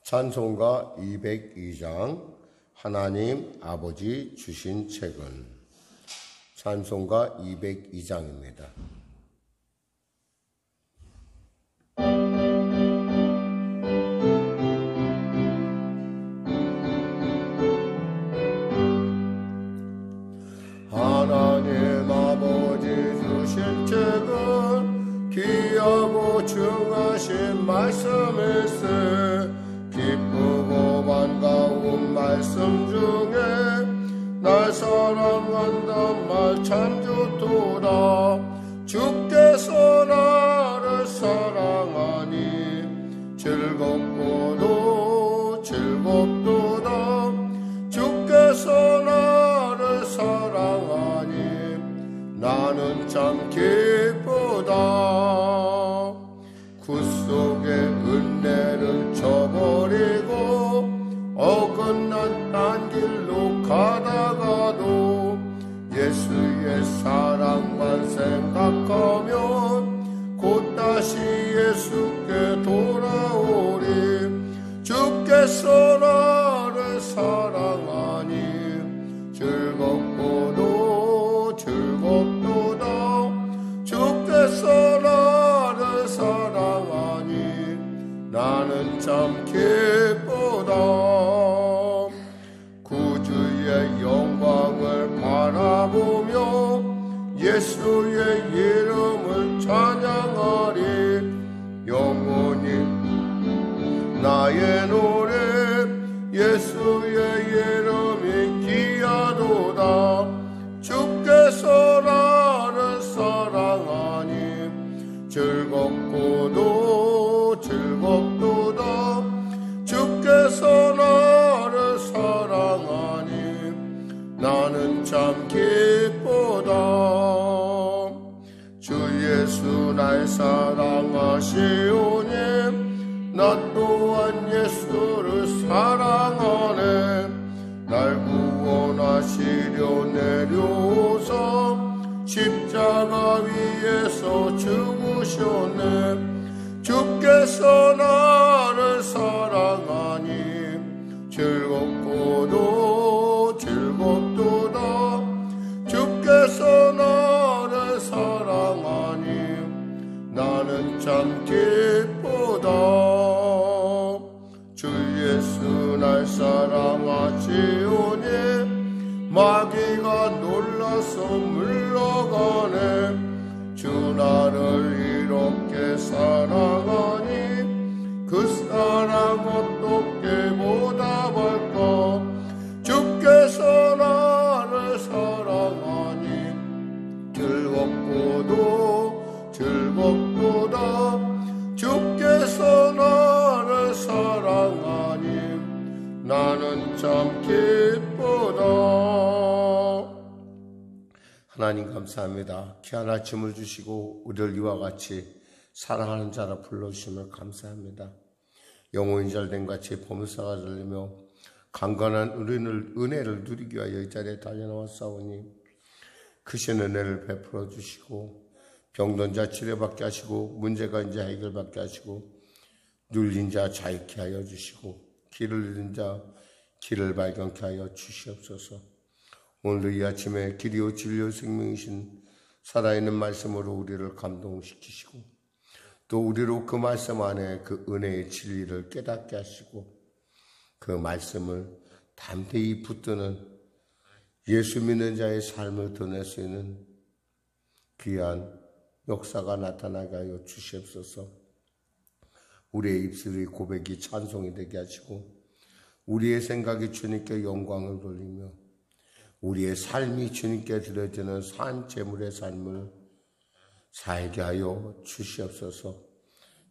찬송가 202장 하나님 아버지 주신 책은 찬송가 202장입니다. 하나님 아버지 주신 책은 귀하고 중하신 말씀일세. 기쁘고 반가운 말씀 중에 날 사랑한단 말 참 좋도다. 주께서 나를 사랑하니 즐겁고도 즐겁도다. 주께서 나를 사랑하니 나는 참 기쁘다. 굿속에 은혜를 저버리고 어긋난 딴 길로 가다가도 예수의 사랑만 생각하면 곧 다시 예수께 돌아오리. 주께서 나를 사랑하니 즐겁고도 즐겁도다. 주께서 나를 사랑하니 나는 참 기쁘다. 구주의 영광을 바라보며 예수의 이름을 찬양하리. 영원히 나의 노래 예수의 이름이 귀하도다. 주께서 나를 사랑하니 즐겁고도 즐겁도다. 주께서 나를 사랑하니 나는 참 기쁘다. 주 예수 날 사랑하시오니 나 또한 예수를 사랑하네. 날 구원하시려 내려오사 십자가 위에서 죽으셨네. 주께서 나를 사랑하니 즐겁고도 즐겁도다. 주께서 나를 사랑하니 나는 참 기쁘다. 주 예수 날 사랑하시오니 마귀가 놀라서 물러가네. 주 나를 이렇게 사랑하니 그 사랑 어떻게 보답할까. 주께서 나를 사랑하니 즐겁고도 즐겁도다. 주께서 나를 사랑하니 나는 참 기쁘다. 하나님 감사합니다. 귀한 아침을 주시고 우리를 이와 같이 사랑하는 자라 불러주심을 감사합니다. 영혼이 잘된 같이 범사가 들리며 강건한 은혜를 누리기 위하여 이 자리에 달려나왔사오니 크신 은혜를 베풀어 주시고 병든 자 치료받게 하시고 문제가 이제 해결받게 하시고 눌린 자 자유케 하여 주시고 길을 잃은 자 길을 발견케 하여 주시옵소서. 오늘도 이 아침에 길이요 진리요 생명이신 살아있는 말씀으로 우리를 감동시키시고 또 우리로 그 말씀 안에 그 은혜의 진리를 깨닫게 하시고 그 말씀을 담대히 붙드는 예수 믿는 자의 삶을 드러낼 수 있는 귀한 역사가 나타나게 하여 주시옵소서. 우리의 입술의 고백이 찬송이 되게 하시고 우리의 생각이 주님께 영광을 돌리며 우리의 삶이 주님께 드려지는 산 제물의 삶을 살게 하여 주시옵소서.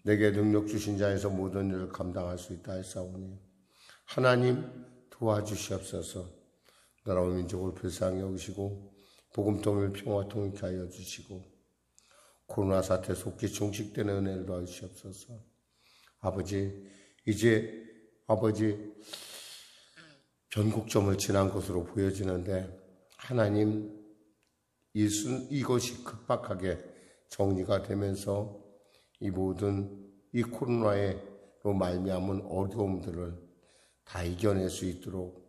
내게 능력 주신 자에서 모든 일을 감당할 수 있다 하사오니 하나님 도와주시옵소서. 나라와 민족을 불쌍히 여기시고 복음통일 평화 통일케 하여 주시고 코로나 사태 속히 종식되는 은혜를 더하여 주시옵소서. 아버지, 이제 변곡점을 지난 것으로 보여지는데 하나님 이것이 급박하게 정리가 되면서 이 모든 이 코로나의 말미암은 어려움들을 다 이겨낼 수 있도록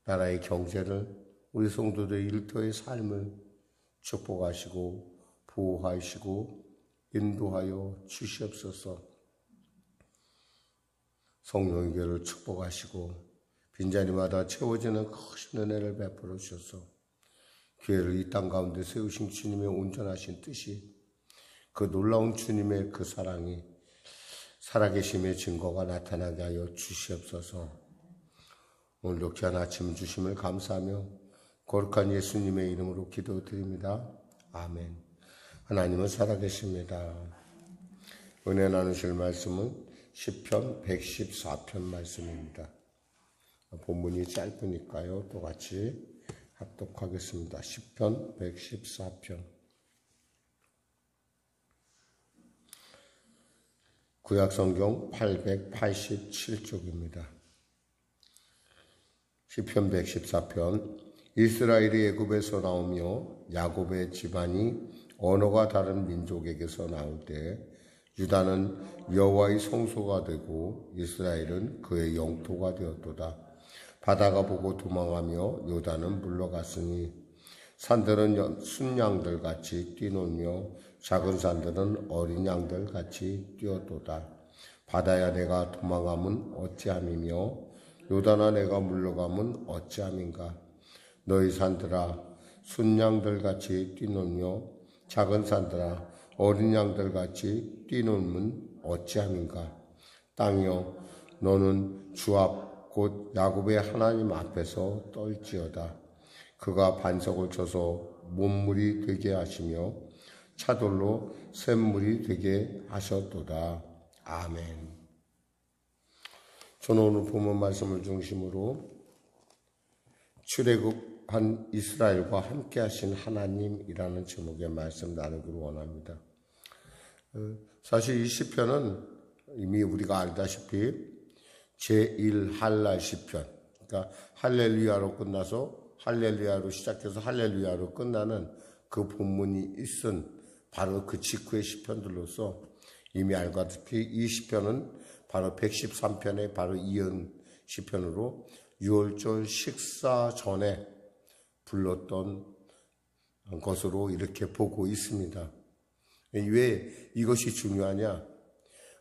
나라의 경제를, 우리 성도들의 일터의 삶을 축복하시고 보호하시고 인도하여 주시옵소서. 성령의 교회를 축복하시고 빈자리마다 채워지는 크신 은혜를 베풀어 주셔서 교회를 이 땅 가운데 세우신 주님의 온전하신 뜻이, 그 놀라운 주님의 그 사랑이 살아계심의 증거가 나타나게 하여 주시옵소서. 오늘도 귀한 아침 주심을 감사하며 거룩한 예수님의 이름으로 기도드립니다. 아멘. 하나님은 살아계십니다. 은혜 나누실 말씀은 시편 114편 말씀입니다. 본문이 짧으니까요. 또 같이 합독하겠습니다. 시편 114편. 구약성경 887쪽입니다. 시편 114편. 이스라엘이 애굽에서 나오며 야곱의 집안이 언어가 다른 민족에게서 나올 때 유다는 여호와의 성소가 되고 이스라엘은 그의 영토가 되었도다. 바다가 보고 도망하며 요단은 물러갔으니 산들은 순양들 같이 뛰놀며 작은 산들은 어린 양들 같이 뛰었도다. 바다야 내가 도망함은 어찌함이며 요단아 내가 물러감은 어찌함인가. 너희 산들아 순양들 같이 뛰놀며 작은 산들아 어린 양들 같이 뛰놀면 어찌함인가. 땅이여 너는 주 앞 곧 야곱의 하나님 앞에서 떨지어다. 그가 반석을 쳐서 못물이 되게 하시며 차돌로 샘물이 되게 하셨도다. 아멘. 저는 오늘 본문 말씀을 중심으로 출애굽한 이스라엘과 함께 하신 하나님이라는 제목의 말씀 나누기를 원합니다. 사실 이 시편은 이미 우리가 알다시피 제1할랄 시편, 그러니까 할렐루야로 끝나서 할렐루야로 시작해서 할렐루야로 끝나는 그 본문이 있은 바로 그 직후의 시편들로서 이미 알다시피 이 시편은 바로 113편에 바로 이은 시편으로 6월절 식사 전에 불렀던 것으로 이렇게 보고 있습니다. 왜 이것이 중요하냐?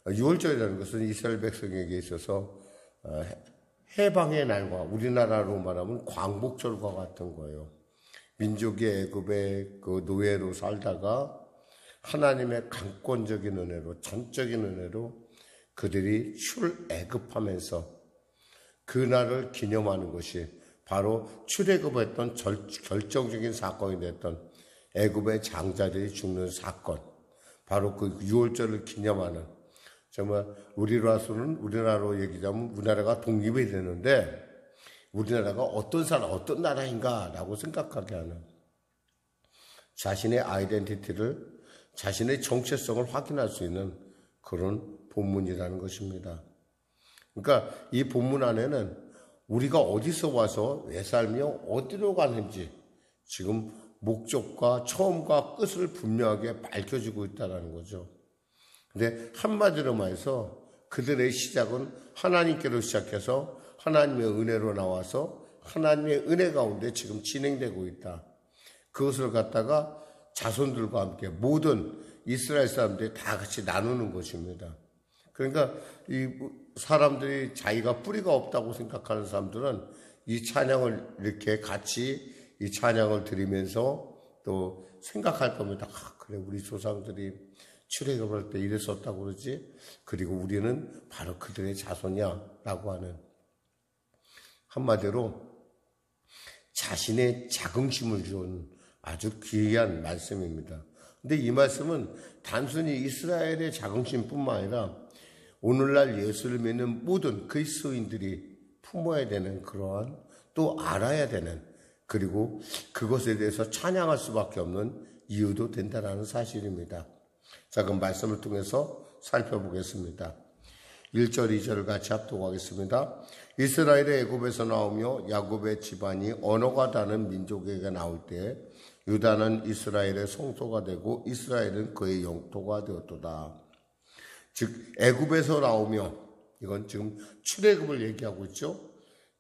6월절이라는 것은 이스라엘 백성에게 있어서 해방의 날과 우리나라로 말하면 광복절과 같은 거예요. 민족이 애굽의 그 노예로 살다가 하나님의 강권적인 은혜로, 전적인 은혜로 그들이 출애굽하면서 그날을 기념하는 것이 바로 출애굽했던 결정적인 사건이 됐던 애굽의 장자들이 죽는 사건, 바로 그 6월절을 기념하는, 정말 우리나라로 얘기하자면 우리나라가 독립이 되는데 우리나라가 어떤 나라인가라고 생각하게 하는, 자신의 아이덴티티를, 자신의 정체성을 확인할 수 있는 그런 본문이라는 것입니다. 그러니까 이 본문 안에는 우리가 어디서 와서 왜 살며 어디로 가는지 지금 목적과 처음과 끝을 분명하게 밝혀주고 있다는 거죠. 근데 한마디로 말해서 그들의 시작은 하나님께로 시작해서 하나님의 은혜로 나와서 하나님의 은혜 가운데 지금 진행되고 있다. 그것을 갖다가 자손들과 함께 모든 이스라엘 사람들이 다 같이 나누는 것입니다. 그러니까 이 사람들이 자기가 뿌리가 없다고 생각하는 사람들은 이 찬양을 이렇게 같이 이 찬양을 드리면서 또 생각할 겁니다. 그래, 우리 조상들이 출애굽할 때 이랬었다고 그러지? 그리고 우리는 바로 그들의 자손이야 라고 하는, 한마디로 자신의 자긍심을 준 아주 귀한 말씀입니다. 근데 이 말씀은 단순히 이스라엘의 자긍심뿐만 아니라 오늘날 예수를 믿는 모든 그리스도인들이 품어야 되는 그러한, 또 알아야 되는, 그리고 그것에 대해서 찬양할 수밖에 없는 이유도 된다는 사실입니다. 자, 그럼 말씀을 통해서 살펴보겠습니다. 1절, 2절을 같이 합독하겠습니다. 이스라엘의 애굽에서 나오며 야곱의 집안이 언어가 다른 민족에게 나올 때 유다는 이스라엘의 성소가 되고 이스라엘은 그의 영토가 되었도다. 즉 애굽에서 나오며 이건 지금 출애굽을 얘기하고 있죠.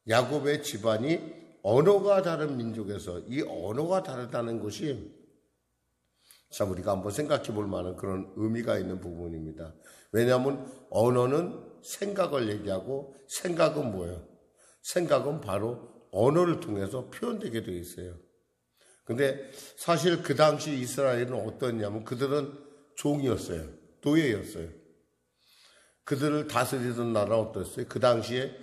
야곱의 집안이 언어가 다른 민족에서 이 언어가 다르다는 것이 참 우리가 한번 생각해 볼 만한 그런 의미가 있는 부분입니다. 왜냐하면 언어는 생각을 얘기하고 생각은 뭐예요? 생각은 바로 언어를 통해서 표현되게 되어 있어요. 근데 사실 그 당시 이스라엘은 어떠냐면 그들은 종이었어요. 노예였어요. 그들을 다스리던 나라는 어땠어요? 그 당시에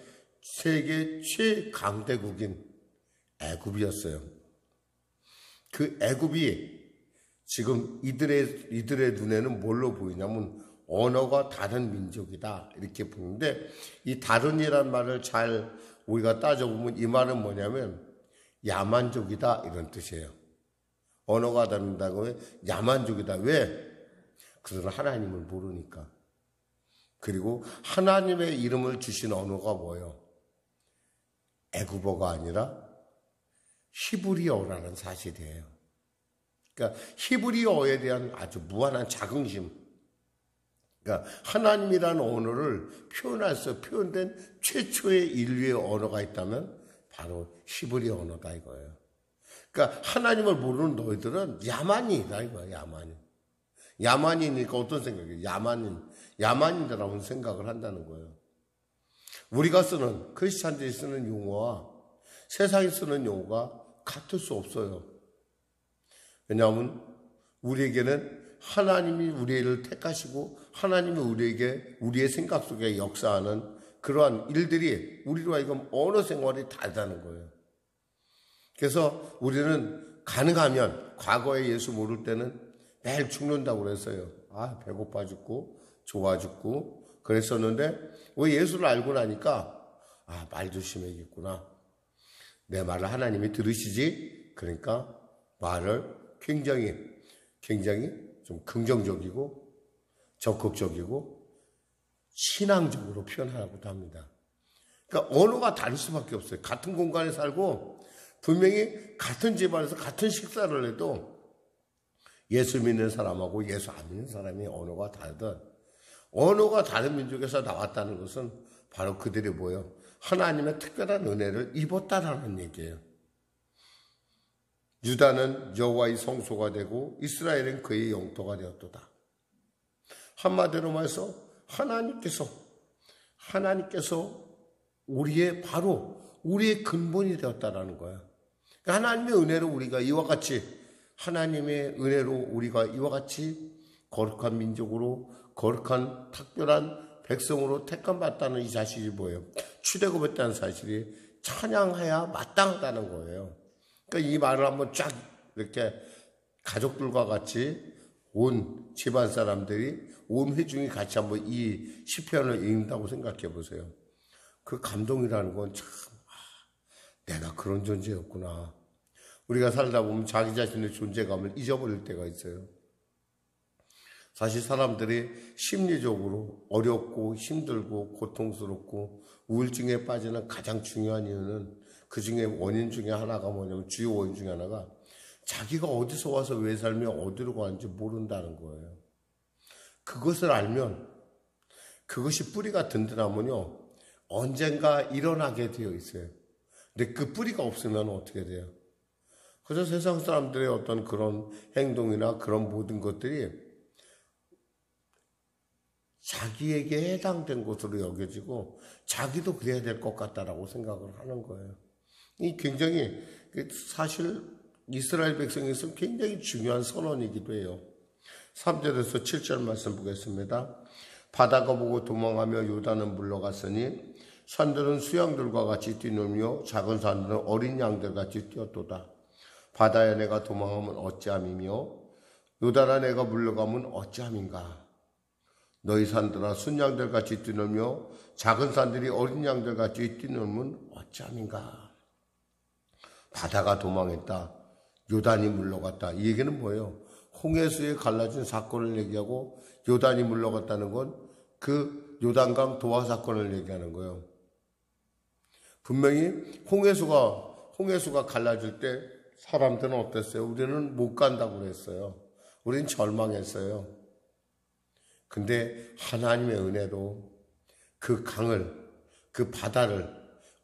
세계 최강대국인 애굽이었어요. 그 애굽이 지금 이들의 눈에는 뭘로 보이냐면 언어가 다른 민족이다 이렇게 보는데, 이 다른이란 말을 잘 우리가 따져보면 이 말은 뭐냐면 야만족이다 이런 뜻이에요. 언어가 다른다고 해 야만족이다. 왜? 그들은 하나님을 모르니까. 그리고 하나님의 이름을 주신 언어가 뭐예요? 애굽어가 아니라 히브리어라는 사실이에요. 그러니까 히브리어에 대한 아주 무한한 자긍심. 그러니까 하나님이라는 언어를 표현된 최초의 인류의 언어가 있다면 바로 히브리어 언어다 이거예요. 그러니까 하나님을 모르는 너희들은 야만이다 이거야. 야만이니까 어떤 생각이에요? 야만인이라는 생각을 한다는 거예요. 우리가 쓰는 크리스찬들이 쓰는 용어와 세상이 쓰는 용어가 같을 수 없어요. 왜냐하면 우리에게는 하나님이 우리를 택하시고 하나님이 우리의 생각 속에 역사하는 그러한 일들이 우리로 하여금 언어 생활이 다르다는 거예요. 그래서 우리는 가능하면 과거에 예수 모를 때는 매일 죽는다고 그랬어요. 배고파 죽고 좋아 죽고 그랬었는데 왜 예수를 알고 나니까 말 조심해야겠구나. 내 말을 하나님이 들으시지. 그러니까 말을 굉장히 좀 긍정적이고 적극적이고 신앙적으로 표현하라고도 합니다. 그러니까 언어가 다를 수밖에 없어요. 같은 공간에 살고 분명히 같은 집안에서 같은 식사를 해도 예수 믿는 사람하고 예수 안 믿는 사람이 언어가 다르든 언어가 다른 민족에서 나왔다는 것은 바로 그들이 뭐예요? 하나님의 특별한 은혜를 입었다라는 얘기예요. 유다는 여호와의 성소가 되고 이스라엘은 그의 영토가 되었도다. 한마디로 말해서 하나님께서 우리의 근본이 되었다라는 거야. 하나님의 은혜로 우리가 이와 같이 거룩한 민족으로 거룩한 특별한 백성으로 택함받다는 이 사실이 뭐예요? 출애굽했다는 사실이 찬양해야 마땅하다는 거예요. 그러니까 이 말을 한번 쫙 이렇게 가족들과 같이 온 집안 사람들이 온 회중이 같이 한번 이 시편을 읽는다고 생각해 보세요. 그 감동이라는 건 참 내가 그런 존재였구나. 우리가 살다 보면 자기 자신의 존재감을 잊어버릴 때가 있어요. 사실 사람들이 심리적으로 어렵고 힘들고 고통스럽고 우울증에 빠지는 가장 중요한 이유는 그 중에 원인 중에 하나가 뭐냐면 주요 원인 중에 하나가 자기가 어디서 와서 왜 살며 어디로 가는지 모른다는 거예요. 그것을 알면 그것이 뿌리가 든든하면요 언젠가 일어나게 되어 있어요. 근데 그 뿌리가 없으면 어떻게 돼요? 그래서 세상 사람들의 어떤 그런 행동이나 그런 모든 것들이 자기에게 해당된 것으로 여겨지고 자기도 그래야 될 것 같다라고 생각을 하는 거예요. 이 굉장히 사실 이스라엘 백성에서 굉장히 중요한 선언이기도 해요. 3절에서 7절 말씀 보겠습니다. 바다가 보고 도망하며 요단은 물러갔으니 산들은 수양들과 같이 뛰놀며 작은 산들은 어린 양들 같이 뛰었도다. 바다의 내가 도망하면 어찌함이며 요단아 내가 물러가면 어찌함인가. 너희 산들아 순양들 같이 뛰놀며 작은 산들이 어린 양들 같이 뛰놀면 어찌함인가. 바다가 도망했다. 요단이 물러갔다. 이 얘기는 뭐예요? 홍해수에 갈라진 사건을 얘기하고 요단이 물러갔다는 건 그 요단강 도화 사건을 얘기하는 거예요. 분명히 홍해수가 갈라질 때 사람들은 어땠어요? 우리는 못 간다고 그랬어요. 우리는 절망했어요. 근데 하나님의 은혜로 그 강을, 그 바다를,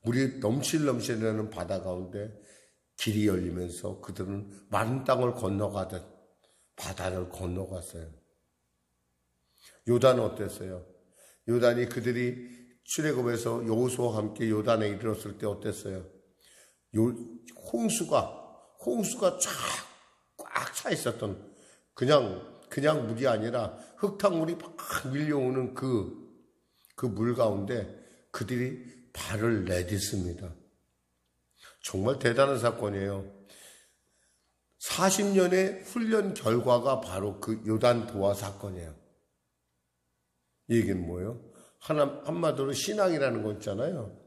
물이 넘실넘실하는 바다 가운데 길이 열리면서 그들은 마른 땅을 건너가듯 바다를 건너갔어요. 요단은 어땠어요? 요단이 그들이 출애굽에서 여호수아와 함께 요단에 이르렀을 때 어땠어요? 홍수가 꽉 차 있었던 그냥 물이 아니라 흙탕물이 막 밀려오는 그 물 가운데 그들이 발을 내딛습니다. 정말 대단한 사건이에요. 40년의 훈련 결과가 바로 그 요단 도하 사건이에요. 이 얘기는 뭐예요? 한마디로 신앙이라는 거 있잖아요.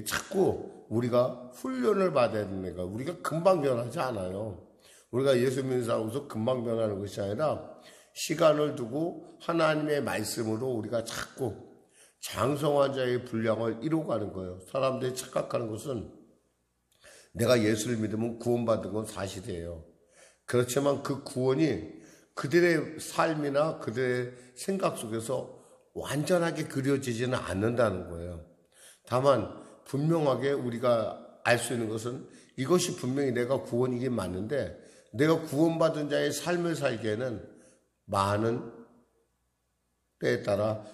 자꾸 우리가 훈련을 받아야 됩니다. 우리가 금방 변하지 않아요. 우리가 예수 믿는 사람으로서 금방 변하는 것이 아니라 시간을 두고 하나님의 말씀으로 우리가 자꾸 장성한 자의 분량을 이루어가는 거예요. 사람들이 착각하는 것은 내가 예수를 믿으면 구원받은 건 사실이에요. 그렇지만 그 구원이 그들의 삶이나 그들의 생각 속에서 완전하게 그려지지는 않는다는 거예요. 다만 분명하게 우리가 알 수 있는 것은 이것이 분명히 내가 구원이긴 맞는데 내가 구원받은 자의 삶을 살기에는 많은 때에 따라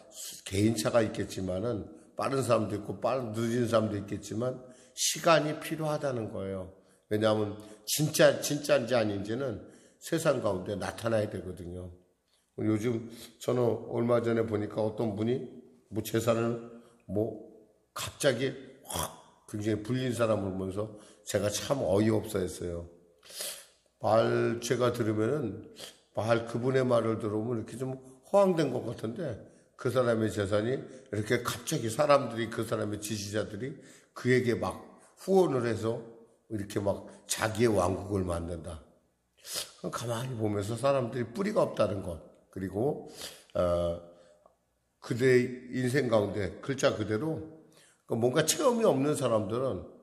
개인차가 있겠지만은 빠른 사람도 있고 늦은 사람도 있겠지만 시간이 필요하다는 거예요. 왜냐하면 진짜인지 아닌지는 세상 가운데 나타나야 되거든요. 요즘 저는 얼마 전에 보니까 어떤 분이 재산을 갑자기 확 굉장히 불린 사람을 보면서 제가 참 어이없어 했어요. 제가 들으면은 그분의 말을 들어보면 이렇게 좀 허황된 것 같은데 그 사람의 재산이 이렇게 갑자기 사람들이 그 사람의 지지자들이 그에게 막 후원을 해서 이렇게 막 자기의 왕국을 만든다. 가만히 보면서 사람들이 뿌리가 없다는 것, 그리고 그들의 인생 가운데 글자 그대로 뭔가 체험이 없는 사람들은,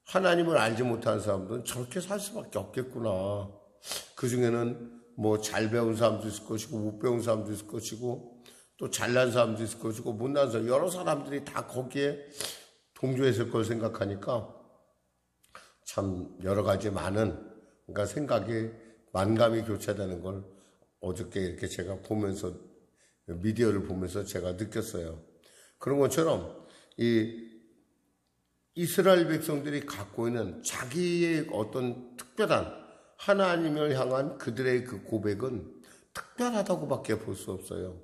하나님을 알지 못하는 사람들은 저렇게 살 수밖에 없겠구나. 그 중에는 잘 배운 사람도 있을 것이고 못 배운 사람도 있을 것이고 또 잘난 사람도 있을 것이고 못난 사람, 여러 사람들이 다 거기에 동조했을 걸 생각하니까 참 여러 가지 그러니까 생각이 만감이 교차되는 걸 어저께 이렇게 제가 보면서, 미디어를 보면서 제가 느꼈어요. 그런 것처럼 이 이스라엘 백성들이 갖고 있는 자기의 어떤 특별한 하나님을 향한 그들의 그 고백은 특별하다고밖에 볼 수 없어요.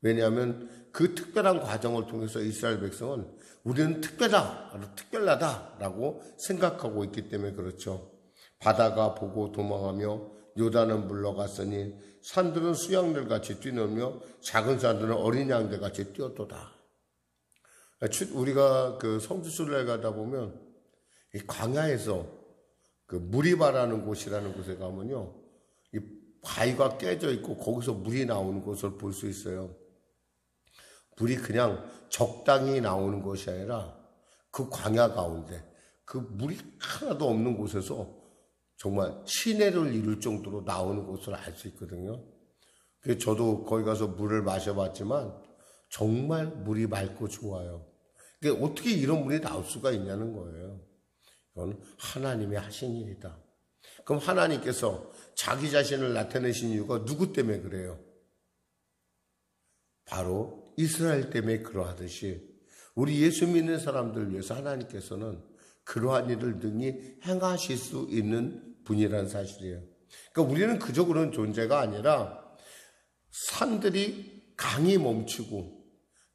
왜냐하면 그 특별한 과정을 통해서 이스라엘 백성은 우리는 특별하다라고 생각하고 있기 때문에 그렇죠. 바다가 보고 도망하며 요단은 물러갔으니 산들은 수양들같이 뛰놀며 작은 산들은 어린 양들같이 뛰었도다. 우리가 그 성지순례 가다 보면 이 광야에서 그 무리바라는 곳이라는 곳에 가면요, 이 바위가 깨져 있고 거기서 물이 나오는 곳을 볼 수 있어요. 물이 그냥 적당히 나오는 것이 아니라 그 광야 가운데 그 물이 하나도 없는 곳에서 정말 시내를 이룰 정도로 나오는 곳을 알 수 있거든요. 그래서 저도 거기 가서 물을 마셔봤지만 정말 물이 맑고 좋아요. 그러니까 어떻게 이런 물이 나올 수가 있냐는 거예요. 이건 하나님이 하신 일이다. 그럼 하나님께서 자기 자신을 나타내신 이유가 누구 때문에 그래요? 바로 이스라엘 때문에 그러하듯이 우리 예수 믿는 사람들 위해서 하나님께서는 그러한 일을 능히 행하실 수 있는 분이라는 사실이에요. 그러니까 우리는 그저 그런 존재가 아니라 산들이 강이 멈추고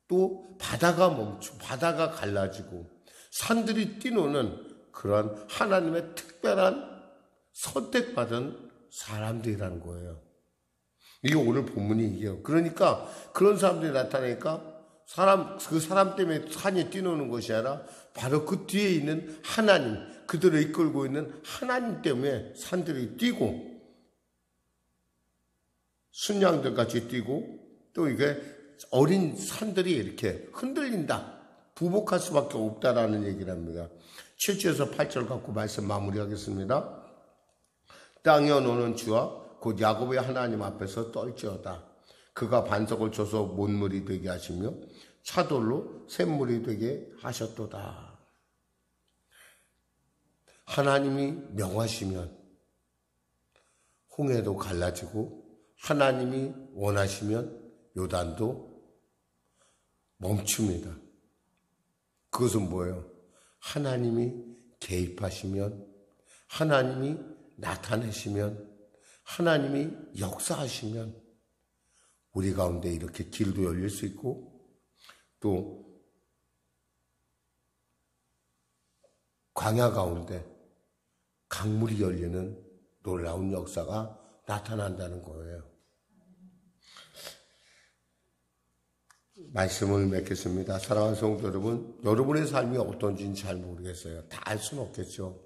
또 바다가 갈라지고 산들이 뛰노는 그러한 하나님의 특별한 선택받은 사람들이라는 거예요. 이게 오늘 본문이 이게요. 그러니까 그런 사람들이 나타나니까 그 사람 때문에 산이 뛰노는 것이 아니라 바로 그 뒤에 있는 하나님, 그들을 이끌고 있는 하나님 때문에 산들이 뛰고 순양들같이 뛰고 또 이게 어린 산들이 이렇게 흔들린다, 부복할 수밖에 없다라는 얘기를 합니다. 7절에서 8절 갖고 말씀 마무리하겠습니다. 땅에 노는 주와 곧 야곱의 하나님 앞에서 떨지어다. 그가 반석을 쳐서 못물이 되게 하시며 차돌로 샘물이 되게 하셨도다. 하나님이 명하시면 홍해도 갈라지고 하나님이 원하시면 요단도 멈춥니다. 그것은 뭐예요? 하나님이 개입하시면, 하나님이 나타내시면, 하나님이 역사하시면 우리 가운데 이렇게 길도 열릴 수 있고 또 광야 가운데 강물이 열리는 놀라운 역사가 나타난다는 거예요. 말씀을 맺겠습니다. 사랑하는 성도 여러분, 여러분의 삶이 어떤지는 잘 모르겠어요. 다 알 수는 없겠죠.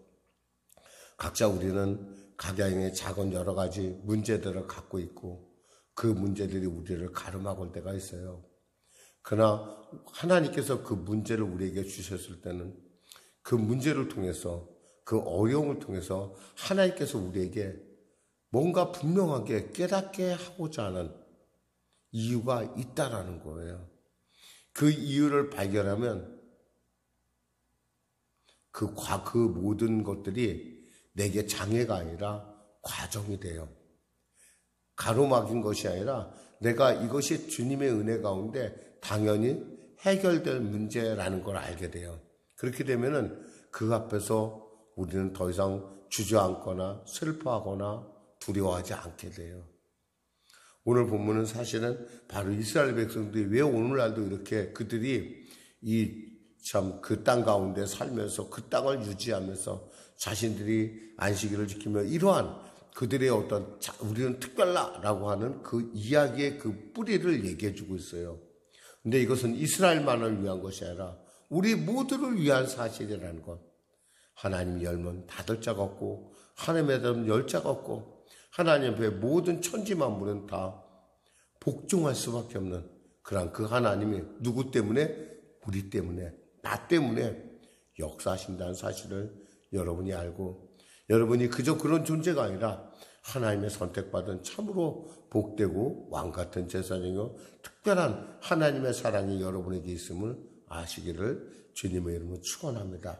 각자 우리는 각양의 작은 여러 가지 문제들을 갖고 있고 그 문제들이 우리를 가름하고 때가 있어요. 그러나 하나님께서 그 문제를 우리에게 주셨을 때는 그 문제를 통해서, 그 어려움을 통해서 하나님께서 우리에게 뭔가 분명하게 깨닫게 하고자 하는 이유가 있다라는 거예요. 그 이유를 발견하면 그 모든 것들이 내게 장애가 아니라 과정이 돼요. 가로막인 것이 아니라 내가 이것이 주님의 은혜 가운데 당연히 해결될 문제라는 걸 알게 돼요. 그렇게 되면은 그 앞에서 우리는 더 이상 주저앉거나 슬퍼하거나 두려워하지 않게 돼요. 오늘 본문은 사실은 바로 이스라엘 백성들이 왜 오늘날도 이렇게 그들이 그 땅 가운데 살면서 그 땅을 유지하면서 자신들이 안식일을 지키며 이러한 그들의 어떤 우리는 특별하라고 하는 그 이야기의 그 뿌리를 얘기해 주고 있어요. 근데 이것은 이스라엘만을 위한 것이 아니라 우리 모두를 위한 사실이라는 것. 하나님이 열면 닫을 자가 없고 하나님에 대한 열 자가 없고 하나님 앞에 모든 천지 만물은 다 복종할 수밖에 없는 그런 그 하나님이 누구 때문에? 우리 때문에, 나 때문에 역사하신다는 사실을 여러분이 알고 여러분이 그저 그런 존재가 아니라 하나님의 선택받은 참으로 복되고 왕같은 제사장이요 특별한 하나님의 사랑이 여러분에게 있음을 아시기를 주님의 이름으로 축원합니다.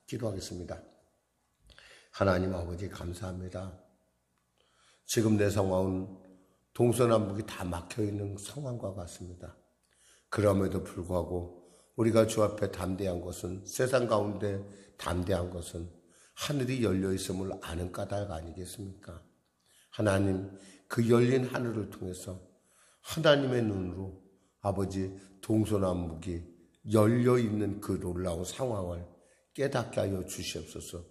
기도하겠습니다. 하나님 아버지 감사합니다. 지금 내 상황은 동서남북이 다 막혀있는 상황과 같습니다. 그럼에도 불구하고 우리가 주 앞에 담대한 것은 세상 가운데 담대한 것은 하늘이 열려있음을 아는 까닭 아니겠습니까? 하나님 그 열린 하늘을 통해서 하나님의 눈으로 아버지 동서남북이 열려있는 그 놀라운 상황을 깨닫게 하여 주시옵소서.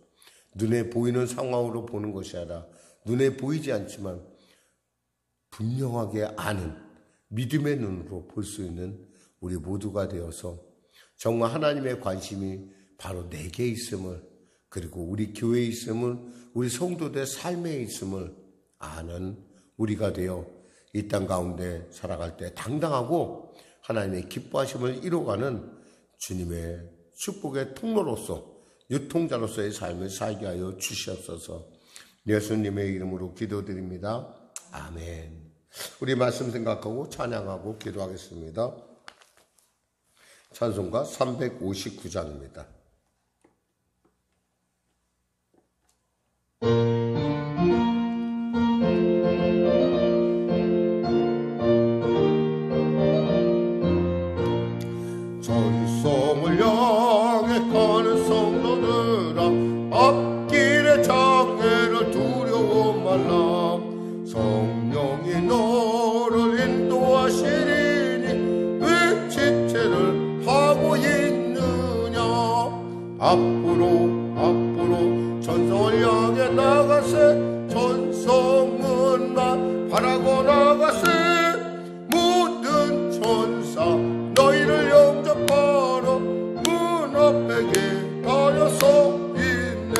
눈에 보이는 상황으로 보는 것이 아니라 눈에 보이지 않지만 분명하게 아는 믿음의 눈으로 볼 수 있는 우리 모두가 되어서 정말 하나님의 관심이 바로 내게 있음을 그리고 우리 교회에 있음을 우리 성도들의 삶에 있음을 아는 우리가 되어 이 땅 가운데 살아갈 때 당당하고 하나님의 기뻐하심을 이뤄가는 주님의 축복의 통로로서 유통자로서의 삶을 살게 하여 주시옵소서. 예수님의 이름으로 기도드립니다. 아멘. 우리 말씀 생각하고 찬양하고 기도하겠습니다. 찬송가 359장입니다. 전성을 향해 가는 성도들아 앞길의 장애를 두려워 말라. 성령이 너를 인도하시리니 왜 지체를 하고 있느냐. 앞으로 전성을 향해 나가세. 전성은 나 바라고 나가세. 모든 천사 너희를 영접하러 문 앞에 기다려서 있네.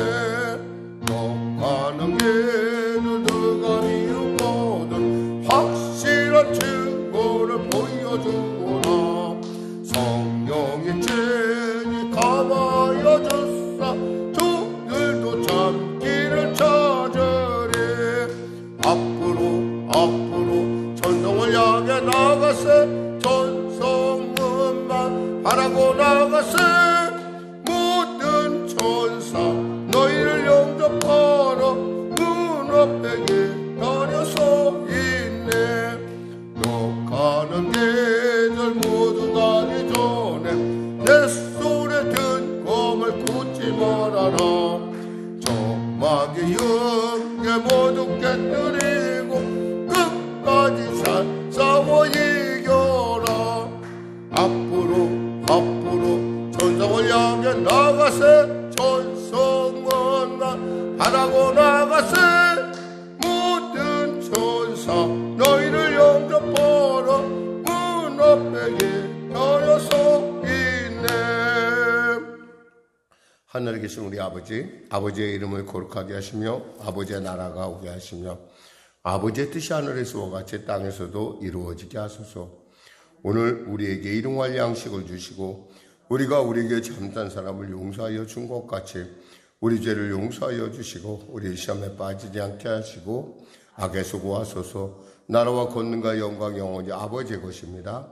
너 가는 길을 누가 이루거든 확실한 증거를 보여주거라. 성령의 죄니 감하여 줬사. 두들도 참기를 찾으리. 앞으로 전성을 향해 나가세. 전성은 나가세 모든 천사 너희를 영접하러 문 앞에 기다려서 있네. 너 가는 계절 모두 가기 전에 내 손에 든 검을 굳지 말아라. 적막의 영계 모두 깨뜨리고 끝까지 잘 싸워 이겨라. 앞으로 전성을 향해 나가세. 전성은 하라고 나가세. 모든 천사 너희를 영접하러 문 앞에 기다려서 있네. 하늘에 계신 우리 아버지, 아버지의 이름을 거룩하게 하시며 아버지의 나라가 오게 하시며 아버지의 뜻이 하늘에서와 같이 땅에서도 이루어지게 하소서. 오늘 우리에게 일용할 양식을 주시고 우리가 우리에게 잘못한 사람을 용서하여 준 것 같이 우리 죄를 용서하여 주시고 우리 시험에 빠지지 않게 하시고 악에서 구하소서. 나라와 권능과 영광 영원히 아버지의 것입니다.